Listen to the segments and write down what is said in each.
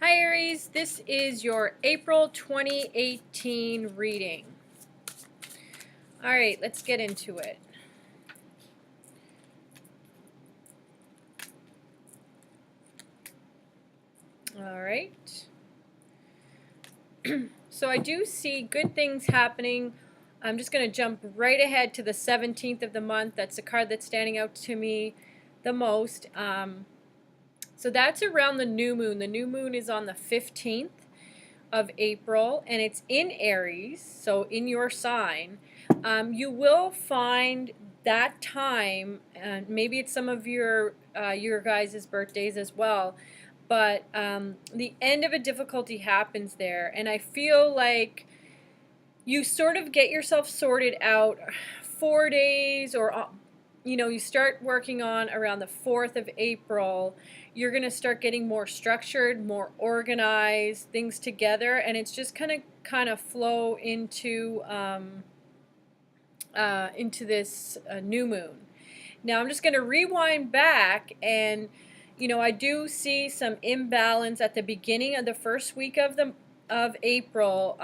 Hi Aries, this is your April 2018 reading. Alright, let's get into it. Alright. So I do see good things happening. I'm just going to jump right ahead to the 17th of the month. That's the card that's standing out to me the most. So that's around the new moon. The new moon is on the 15th of April, and it's in Aries, so in your sign. You will find that time, and maybe it's some of your guys' birthdays as well, but the end of a difficulty happens there, and I feel like you sort of get yourself sorted out 4 days, or you start working on around the 4th of April. You're going to start getting more structured, more organized, things together, and it's just kind of flow into this new moon. Now I'm just going to rewind back, and I do see some imbalance at the beginning of the first week of April.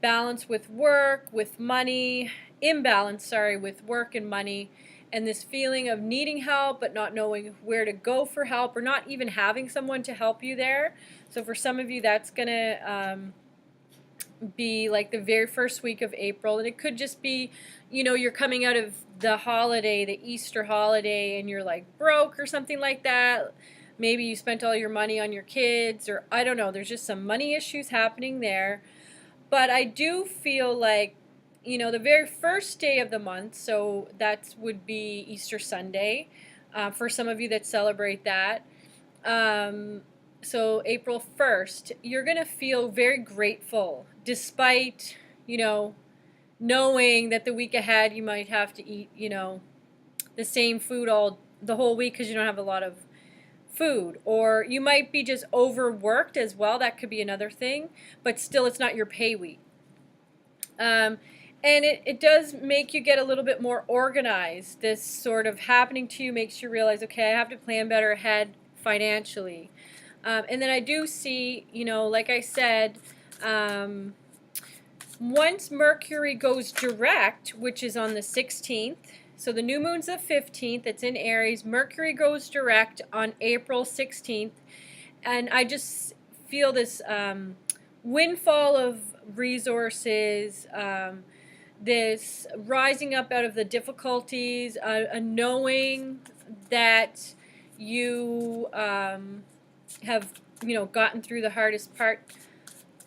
Balance with work, with money, imbalance, sorry, with work and money, and this feeling of needing help but not knowing where to go for help, or not even having someone to help you there. So for some of you, that's going to be like the very first week of April, and it could just be, you're coming out of the holiday, the Easter holiday, and you're like broke or something like that. Maybe you spent all your money on your kids, or I don't know, there's just some money issues happening there. But I do feel like, the very first day of the month, so that would be Easter Sunday, for some of you that celebrate that. So April 1st, you're going to feel very grateful, despite, knowing that the week ahead you might have to eat, the same food the whole week because you don't have a lot of food, or you might be just overworked as well. That could be another thing, but still it's not your pay week. And it does make you get a little bit more organized. This sort of happening to you makes you realize, okay, I have to plan better ahead financially. And then I do see, like I said, once Mercury goes direct, which is on the 16th, so the new moon's the 15th, it's in Aries, Mercury goes direct on April 16th, and I just feel this windfall of resources, this rising up out of the difficulties, a knowing that you have gotten through the hardest part,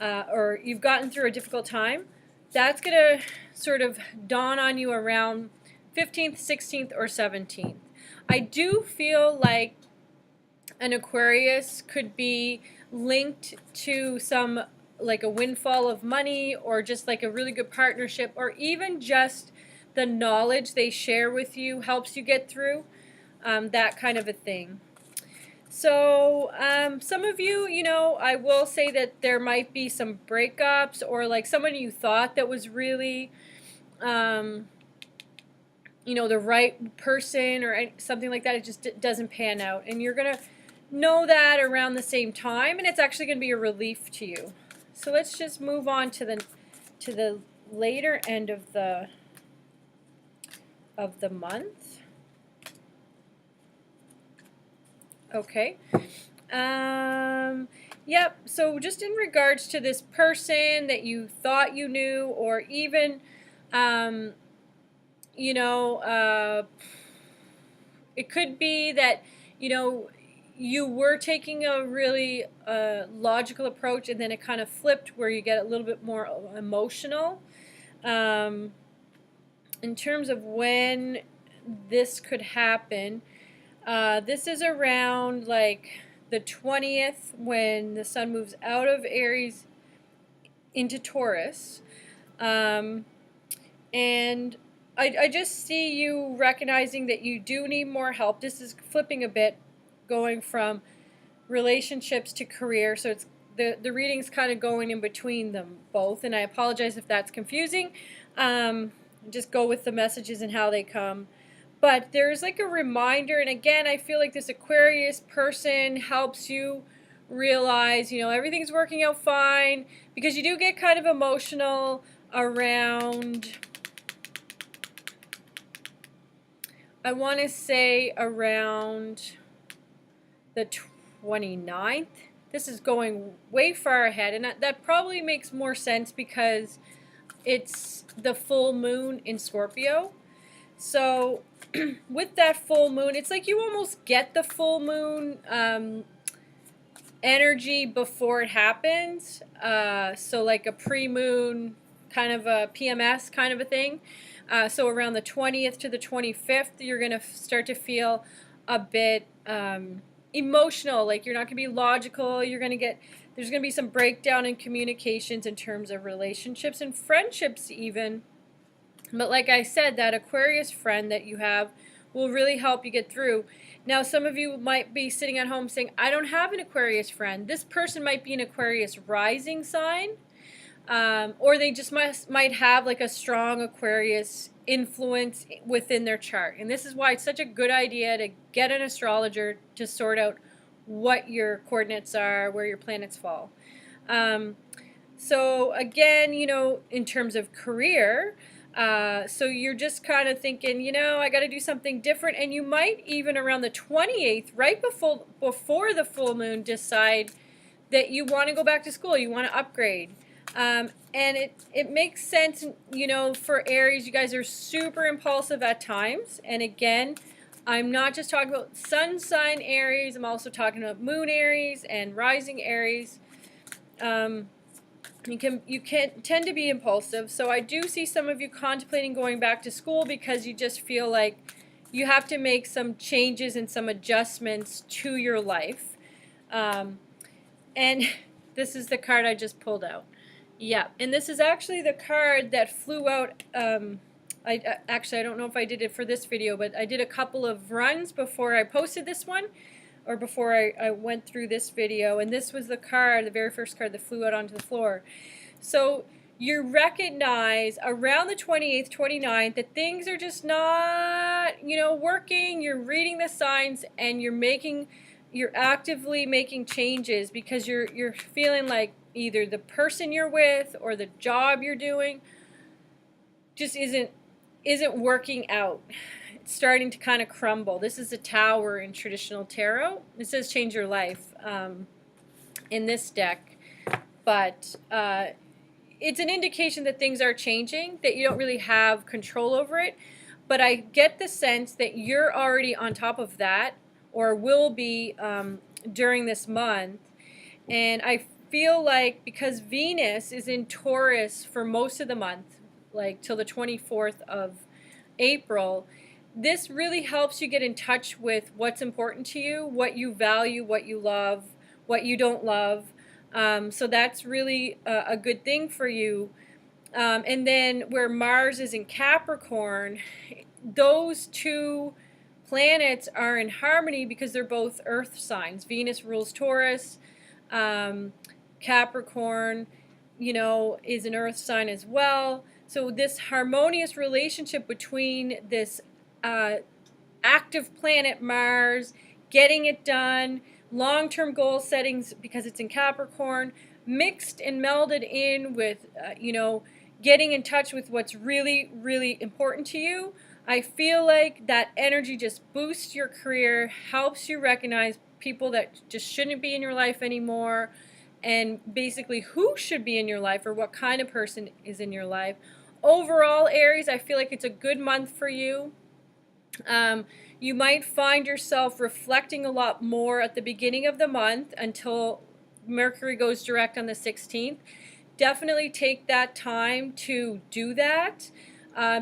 or you've gotten through a difficult time. That's going to sort of dawn on you around 15th, 16th, or 17th. I do feel like an Aquarius could be linked to some, like a windfall of money, or just like a really good partnership, or even just the knowledge they share with you helps you get through, that kind of a thing. So some of you, I will say that there might be some breakups, or like someone you thought that was really the right person, or something like that. It just doesn't pan out, and you're gonna know that around the same time, and it's actually going to be a relief to you. So let's just move on to the later end of the month. Okay. Yep. So just in regards to this person that you thought you knew, or even it could be that you were taking a really logical approach, and then it kind of flipped where you get a little bit more emotional. In terms of when this could happen, this is around like the 20th, when the sun moves out of Aries into Taurus. And I just see you recognizing that you do need more help. This is flipping a bit, going from relationships to career, so it's the reading's kind of going in between them both, and I apologize if that's confusing. Just go with the messages and how they come. But there's like a reminder, and again, I feel like this Aquarius person helps you realize, you know, everything's working out fine, because you do get kind of emotional around, I want to say around the 29th. This is going way far ahead, and that probably makes more sense because it's the full moon in Scorpio. So with that full moon, it's like you almost get the full moon energy before it happens. So like a pre-moon, kind of a PMS kind of a thing. So around the 20th to the 25th, you're going to start to feel a bit emotional. Like you're not going to be logical. You're going to get, there's going to be some breakdown in communications in terms of relationships and friendships even. But like I said, that Aquarius friend that you have will really help you get through. Now, some of you might be sitting at home saying, I don't have an Aquarius friend. This person might be an Aquarius rising sign, or they just might have like a strong Aquarius influence within their chart. And this is why it's such a good idea to get an astrologer to sort out what your coordinates are, where your planets fall. So again, you know, in terms of career, so you're just kind of thinking, you know, I got to do something different, and you might even around the 28th, right before the full moon, decide that you want to go back to school, you want to upgrade. And it makes sense, you know, for Aries. You guys are super impulsive at times, and again, I'm not just talking about sun sign Aries, I'm also talking about moon Aries and rising Aries. You can tend to be impulsive, so I do see some of you contemplating going back to school because you just feel like you have to make some changes and some adjustments to your life. And this is the card I just pulled out. Yeah, and this is actually the card that flew out. Actually, I don't know if I did it for this video, but I did a couple of runs before I posted this one, or before I went through this video, and this was the card, the very first card that flew out onto the floor. So you recognize around the 28th, 29th that things are just not, you know, working. You're reading the signs, and you're actively making changes because you're feeling like either the person you're with or the job you're doing just isn't working out. It's starting to kind of crumble. This is a tower in traditional tarot. It says change your life in this deck, but it's an indication that things are changing, that you don't really have control over it. But I get the sense that you're already on top of that, or will be during this month. And I feel like because Venus is in Taurus for most of the month, like till the 24th of April, this really helps you get in touch with what's important to you, what you value, what you love, what you don't love. So that's really a good thing for you. And then where Mars is in Capricorn, those two planets are in harmony because they're both earth signs. Venus rules Taurus. Capricorn, you know, is an earth sign as well. So this harmonious relationship between this active planet Mars, getting it done, long-term goal settings because it's in Capricorn, mixed and melded in with, you know, getting in touch with what's really, really important to you. I feel like that energy just boosts your career, helps you recognize people that just shouldn't be in your life anymore, and basically who should be in your life or what kind of person is in your life. Overall, Aries, I feel like it's a good month for you. You might find yourself reflecting a lot more at the beginning of the month until Mercury goes direct on the 16th. Definitely take that time to do that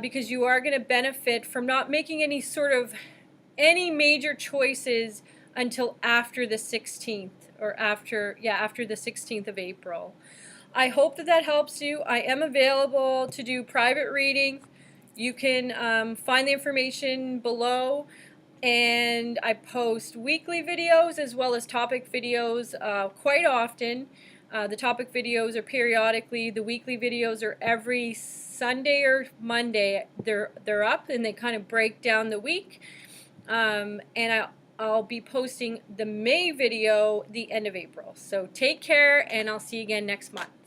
because you are going to benefit from not making any major choices until after the 16th, or after the 16th of April. I hope that helps you. I am available to do private reading. You can find the information below, and I post weekly videos as well as topic videos quite often. The topic videos are periodically. The weekly videos are every Sunday or Monday. They're up, and they kind of break down the week. And I'll be posting the May video the end of April. So take care, and I'll see you again next month.